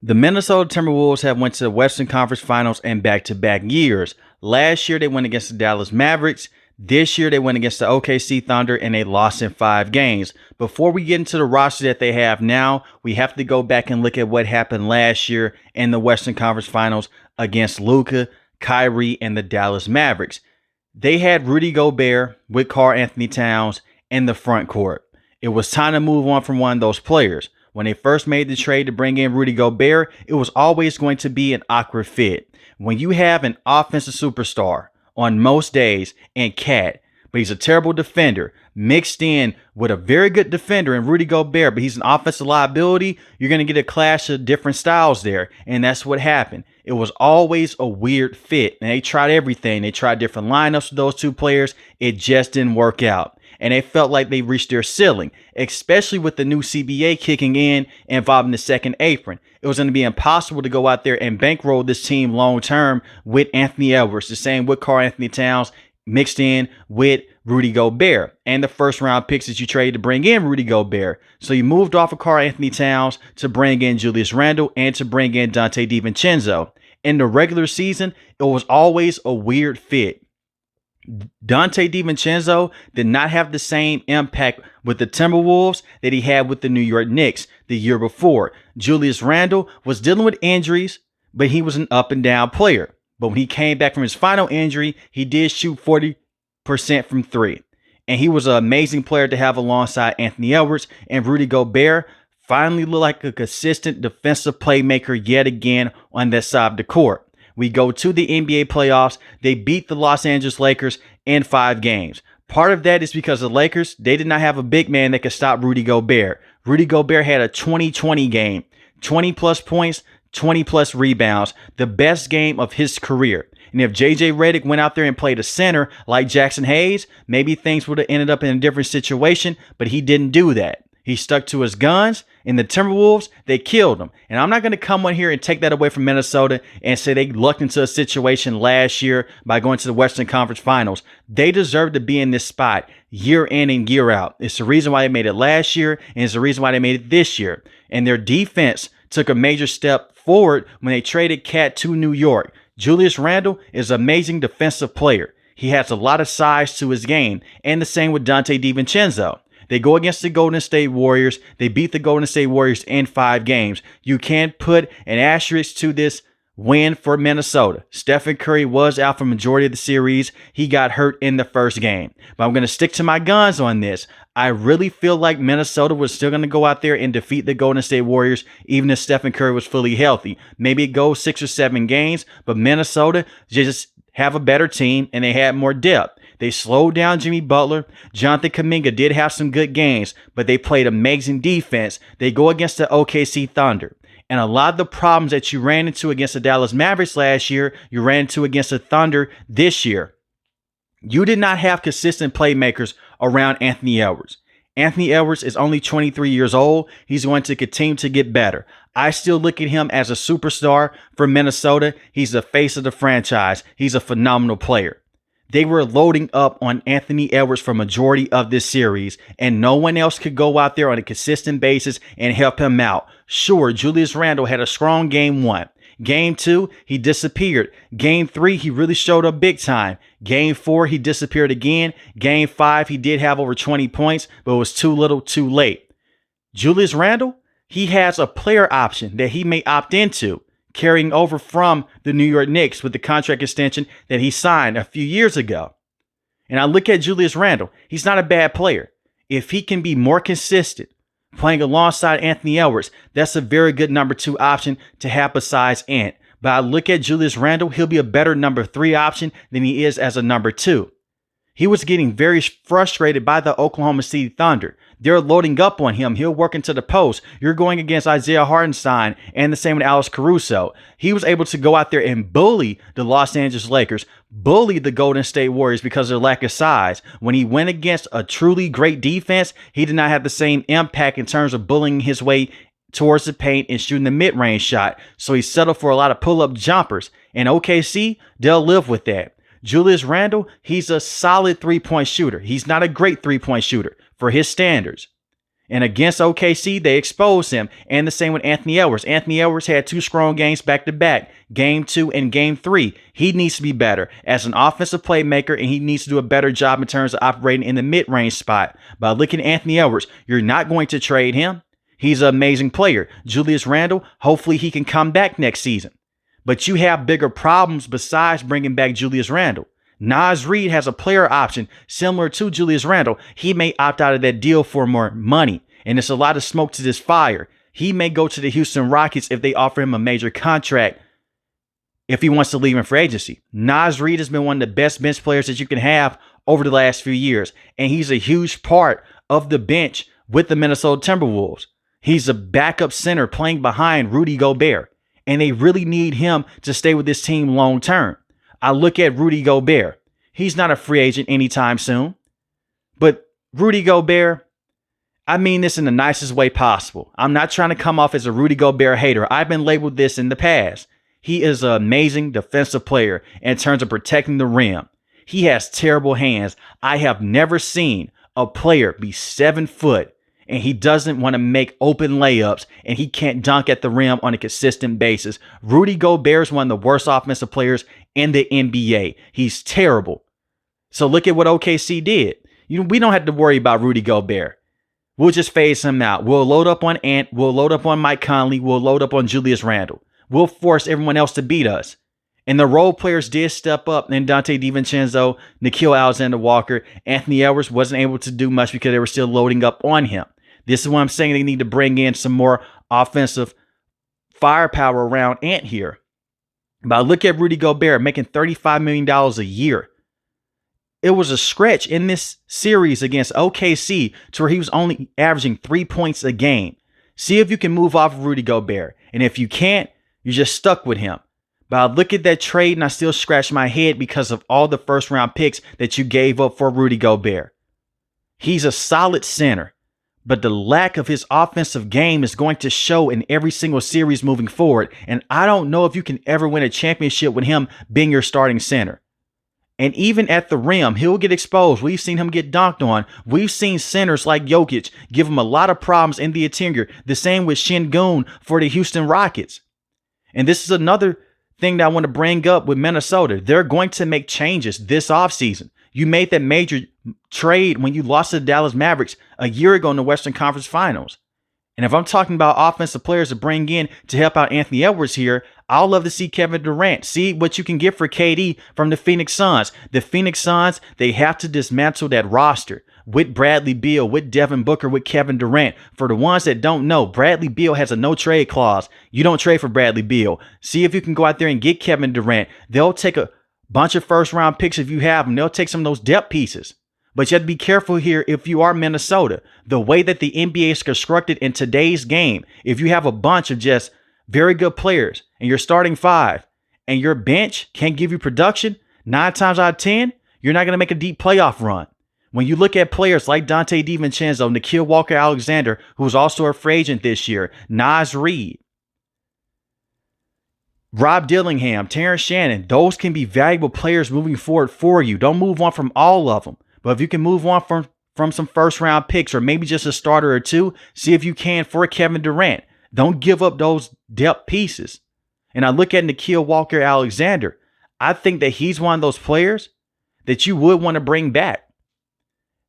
The Minnesota Timberwolves have went to the Western Conference Finals in back-to-back years. Last year, they went against the Dallas Mavericks. This year, they went against the OKC Thunder, and they lost in 5 games. Before we get into the roster that they have now, we have to go back and look at what happened last year in the Western Conference Finals against Luka, Kyrie, and the Dallas Mavericks. They had Rudy Gobert with Karl-Anthony Towns in the front court. It was time to move on from one of those players. When they first made the trade to bring in Rudy Gobert, it was always going to be an awkward fit. When you have an offensive superstar on most days and Cat, but he's a terrible defender, mixed in with a very good defender in Rudy Gobert, but he's an offensive liability, you're going to get a clash of different styles there. And that's what happened. It was always a weird fit. And they tried everything. They tried different lineups with those two players. It just didn't work out. And they felt like they reached their ceiling, especially with the new CBA kicking in involving the second apron. It was going to be impossible to go out there and bankroll this team long term with Anthony Edwards, the same with Karl-Anthony Towns mixed in with Rudy Gobert and the first round picks that you traded to bring in Rudy Gobert. So you moved off of Karl-Anthony Towns to bring in Julius Randle and to bring in Donte DiVincenzo. In the regular season, it was always a weird fit. Donte DiVincenzo did not have the same impact with the Timberwolves that he had with the New York Knicks the year before. Julius Randle was dealing with injuries, but he was an up and down player. But when he came back from his final injury, he did shoot 40% from 3. And he was an amazing player to have alongside Anthony Edwards, and Rudy Gobert finally looked like a consistent defensive playmaker yet again on that side of the court. We go to the NBA playoffs. They beat the Los Angeles Lakers in 5 games. Part of that is because the Lakers, they did not have a big man that could stop Rudy Gobert. Rudy Gobert had a 20-20 game, 20 plus points, 20 plus rebounds, the best game of his career. And if JJ Redick went out there and played a center like Jackson Hayes, maybe things would have ended up in a different situation, but he didn't do that. He stuck to his guns, and the Timberwolves, they killed him. And I'm not going to come on here and take that away from Minnesota and say they lucked into a situation last year by going to the Western Conference Finals. They deserve to be in this spot year in and year out. It's the reason why they made it last year, and it's the reason why they made it this year. And their defense took a major step forward when they traded Cat to New York. Julius Randle is an amazing defensive player. He has a lot of size to his game, and the same with Donte DiVincenzo. They go against the Golden State Warriors. They beat the Golden State Warriors in 5 games. You can't put an asterisk to this win for Minnesota. Stephen Curry was out for the majority of the series. He got hurt in the first game. But I'm going to stick to my guns on this. I really feel like Minnesota was still going to go out there and defeat the Golden State Warriors, even if Stephen Curry was fully healthy. Maybe it goes 6 or 7 games, but Minnesota just have a better team and they had more depth. They slowed down Jimmy Butler. Jonathan Kuminga did have some good games, but they played amazing defense. They go against the OKC Thunder. And a lot of the problems that you ran into against the Dallas Mavericks last year, you ran into against the Thunder this year. You did not have consistent playmakers around Anthony Edwards. Anthony Edwards is only 23 years old. He's going to continue to get better. I still look at him as a superstar for Minnesota. He's the face of the franchise. He's a phenomenal player. They were loading up on Anthony Edwards for majority of this series, and no one else could go out there on a consistent basis and help him out. Sure, Julius Randle had a strong game 1. Game 2, he disappeared. Game 3, he really showed up big time. Game 4, he disappeared again. Game 5, he did have over 20 points, but it was too little too late. Julius Randle, he has a player option that he may opt into, carrying over from the New York Knicks with the contract extension that he signed a few years ago. And I look at Julius Randle. He's not a bad player. If he can be more consistent, playing alongside Anthony Edwards, that's a very good number 2 option to have besides Ant. But I look at Julius Randle, he'll be a better number 3 option than he is as a number 2. He was getting very frustrated by the Oklahoma City Thunder. They're loading up on him. He'll work into the post. You're going against Isaiah Hartenstein and the same with Alex Caruso. He was able to go out there and bully the Los Angeles Lakers, bully the Golden State Warriors because of their lack of size. When he went against a truly great defense, he did not have the same impact in terms of bullying his way towards the paint and shooting the mid-range shot. So he settled for a lot of pull-up jumpers. And OKC, they'll live with that. Julius Randle, he's a solid 3-point shooter. He's not a great 3-point shooter for his standards. And against OKC, they exposed him. And the same with Anthony Edwards. Anthony Edwards had 2 strong games back-to-back, Game 2 and Game 3. He needs to be better as an offensive playmaker, and he needs to do a better job in terms of operating in the mid-range spot. By looking at Anthony Edwards, you're not going to trade him. He's an amazing player. Julius Randle, hopefully he can come back next season. But you have bigger problems besides bringing back Julius Randle. Naz Reid has a player option similar to Julius Randle. He may opt out of that deal for more money, and it's a lot of smoke to this fire. He may go to the Houston Rockets if they offer him a major contract if he wants to leave in free agency. Naz Reid has been one of the best bench players that you can have over the last few years, and he's a huge part of the bench with the Minnesota Timberwolves. He's a backup center playing behind Rudy Gobert, and they really need him to stay with this team long term. I look at Rudy Gobert. He's not a free agent anytime soon. But Rudy Gobert, I mean this in the nicest way possible. I'm not trying to come off as a Rudy Gobert hater. I've been labeled this in the past. He is an amazing defensive player in terms of protecting the rim. He has terrible hands. I have never seen a player be 7 foot and he doesn't want to make open layups, and he can't dunk at the rim on a consistent basis. Rudy Gobert is one of the worst offensive players in the NBA. He's terrible. So look at what OKC did. We don't have to worry about Rudy Gobert. We'll just phase him out. We'll load up on Ant. We'll load up on Mike Conley. We'll load up on Julius Randle. We'll force everyone else to beat us. And the role players did step up. And Dante DiVincenzo, Nickeil Alexander-Walker, Anthony Edwards wasn't able to do much because they were still loading up on him. This is what I'm saying. They need to bring in some more offensive firepower around Ant here. But look at Rudy Gobert making $35 million a year. It was a stretch in this series against OKC to where he was only averaging 3 points a game. See if you can move off of Rudy Gobert. And if you can't, you're just stuck with him. But I look at that trade and I still scratch my head because of all the first round picks that you gave up for Rudy Gobert. He's a solid center. But the lack of his offensive game is going to show in every single series moving forward. And I don't know if you can ever win a championship with him being your starting center. And even at the rim, he'll get exposed. We've seen him get dunked on. We've seen centers like Jokic give him a lot of problems in the interior. The same with Şengün for the Houston Rockets. And this is another thing that I want to bring up with Minnesota. They're going to make changes this offseason. You made that major trade when you lost to the Dallas Mavericks a year ago in the Western Conference Finals. And if I'm talking about offensive players to bring in to help out Anthony Edwards here, I'll love to see Kevin Durant. See what you can get for KD from the Phoenix Suns. The Phoenix Suns, they have to dismantle that roster with Bradley Beal, with Devin Booker, with Kevin Durant. For the ones that don't know, Bradley Beal has a no trade clause. You don't trade for Bradley Beal. See if you can go out there and get Kevin Durant. They'll take a bunch of first round picks if you have them. They'll take some of those depth pieces. But you have to be careful here if you are Minnesota. The way that the NBA is constructed in today's game, if you have a bunch of just very good players and you're starting 5 and your bench can't give you production, 9 times out of 10, you're not going to make a deep playoff run. When you look at players like Dante DiVincenzo, Nickeil Walker-Alexander, who's also a free agent this year, Naz Reid, Rob Dillingham, Terrence Shannon, those can be valuable players moving forward for you. Don't move on from all of them. But if you can move on from some first round picks or maybe just a starter or two, see if you can for Kevin Durant. Don't give up those depth pieces. And I look at Nickeil Walker-Alexander. I think that he's one of those players that you would want to bring back.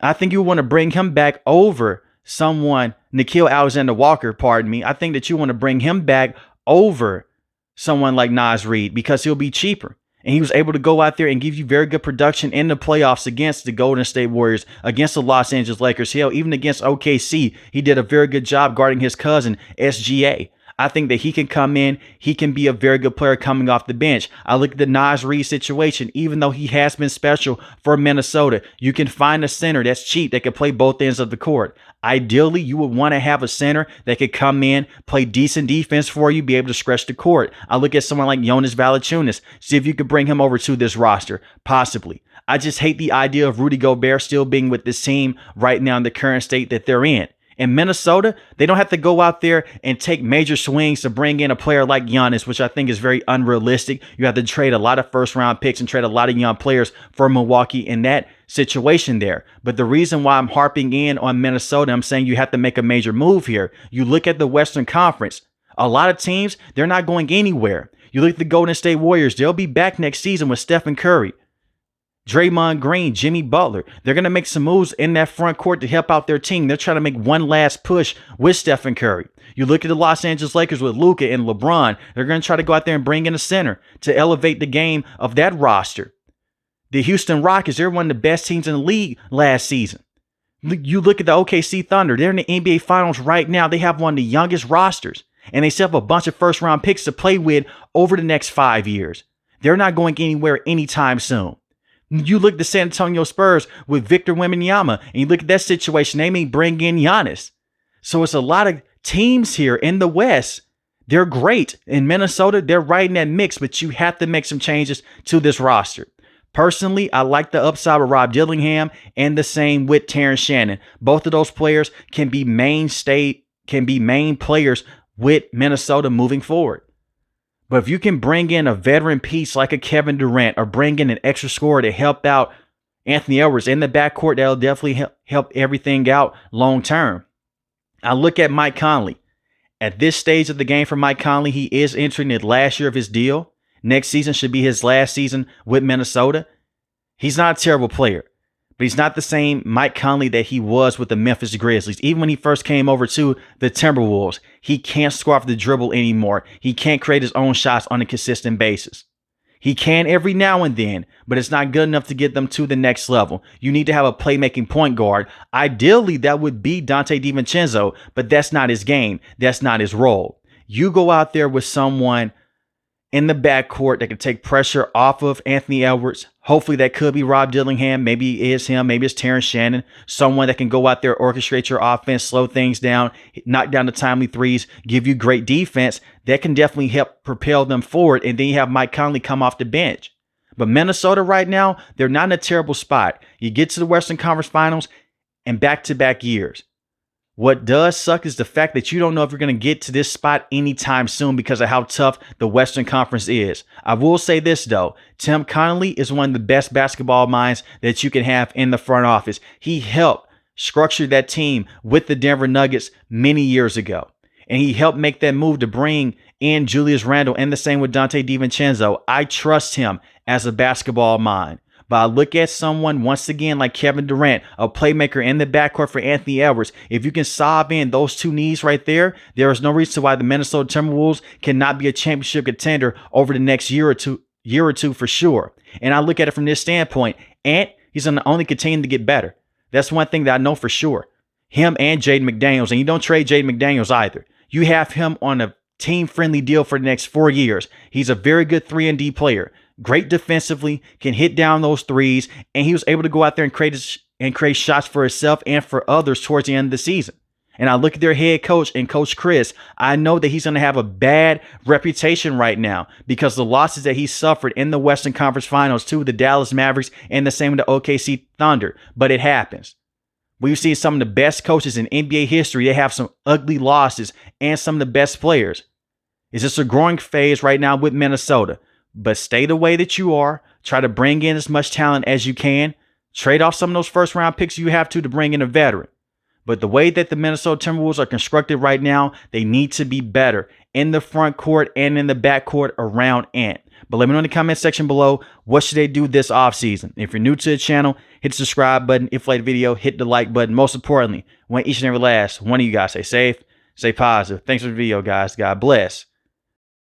I think you want to bring him back over someone, Nickeil Alexander-Walker, pardon me. I think that you want to bring him back over someone like Naz Reid because he'll be cheaper. And he was able to go out there and give you very good production in the playoffs against the Golden State Warriors, against the Los Angeles Lakers. Hell, even against OKC, he did a very good job guarding his cousin, SGA. I think that he can come in. He can be a very good player coming off the bench. I look at the Naz Reid situation. Even though he has been special for Minnesota, you can find a center that's cheap that can play both ends of the court. Ideally, you would want to have a center that could come in, play decent defense for you, be able to stretch the court. I look at someone like Jonas Valanciunas. See if you could bring him over to this roster, possibly. I just hate the idea of Rudy Gobert still being with this team right now in the current state that they're in. In Minnesota, they don't have to go out there and take major swings to bring in a player like Giannis, which I think is very unrealistic. You have to trade a lot of first-round picks and trade a lot of young players for Milwaukee in that situation there. But the reason why I'm harping in on Minnesota, I'm saying you have to make a major move here. You look at the Western Conference, a lot of teams, they're not going anywhere. You look at the Golden State Warriors, they'll be back next season with Stephen Curry, Draymond Green, Jimmy Butler. They're going to make some moves in that front court to help out their team. They're trying to make one last push with Stephen Curry. You look at the Los Angeles Lakers with Luka and LeBron. They're going to try to go out there and bring in a center to elevate the game of that roster. The Houston Rockets, they're one of the best teams in the league last season. You look at the OKC Thunder. They're in the NBA Finals right now. They have one of the youngest rosters, and they still have a bunch of first-round picks to play with over the next 5 years. They're not going anywhere anytime soon. You look at the San Antonio Spurs with Victor Wembanyama, and you look at that situation. They may bring in Giannis. So it's a lot of teams here in the West. They're great. In Minnesota, they're right in that mix, but you have to make some changes to this roster. Personally, I like the upside with Rob Dillingham, and the same with Terrence Shannon. Both of those players can be main players with Minnesota moving forward. But if you can bring in a veteran piece like a Kevin Durant, or bring in an extra scorer to help out Anthony Edwards in the backcourt, that'll definitely help everything out long term. I look at Mike Conley. At this stage of the game for Mike Conley, he is entering the last year of his deal. Next season should be his last season with Minnesota. He's not a terrible player, but he's not the same Mike Conley that he was with the Memphis Grizzlies. Even when he first came over to the Timberwolves, he can't score off the dribble anymore. He can't create his own shots on a consistent basis. He can every now and then, but it's not good enough to get them to the next level. You need to have a playmaking point guard. Ideally, that would be Dante DiVincenzo, but that's not his game. That's not his role. You go out there with someone in the backcourt that can take pressure off of Anthony Edwards. Hopefully that could be Rob Dillingham. Maybe it is him. Maybe it's Terrence Shannon. Someone that can go out there, orchestrate your offense, slow things down, knock down the timely threes, give you great defense. That can definitely help propel them forward. And then you have Mike Conley come off the bench. But Minnesota right now, they're not in a terrible spot. You get to the Western Conference Finals and back-to-back years. What does suck is the fact that you don't know if you're going to get to this spot anytime soon because of how tough the Western Conference is. I will say this, though. Tim Connolly is one of the best basketball minds that you can have in the front office. He helped structure that team with the Denver Nuggets many years ago. And he helped make that move to bring in Julius Randle, and the same with Dante DiVincenzo. I trust him as a basketball mind. But I look at someone, once again, like Kevin Durant, a playmaker in the backcourt for Anthony Edwards. If you can solve in those two needs right there, there is no reason why the Minnesota Timberwolves cannot be a championship contender over the next year or two for sure. And I look at it from this standpoint. Ant, he's going to only continue to get better. That's one thing that I know for sure. Him and Jaden McDaniels, and you don't trade Jaden McDaniels either. You have him on a team-friendly deal for the next 4 years. He's a very good 3-and-D player. Great defensively, can hit down those threes, and he was able to go out there and create shots for himself and for others towards the end of the season. And I look at their head coach and Coach Chris. I know that he's going to have a bad reputation right now because the losses that he suffered in the Western Conference Finals to the Dallas Mavericks and the same with the OKC Thunder. But it happens. We've seen some of the best coaches in NBA history. They have some ugly losses and some of the best players. It's just a growing phase right now with Minnesota. But stay the way that you are. Try to bring in as much talent as you can. Trade off some of those first-round picks you have to bring in a veteran. But the way that the Minnesota Timberwolves are constructed right now, they need to be better in the front court and in the back court around Ant. But let me know in the comment section below, what should they do this offseason? If you're new to the channel, hit the subscribe button. If you like the video, hit the like button. Most importantly, want each and every last one of you guys stay safe, stay positive. Thanks for the video, guys. God bless.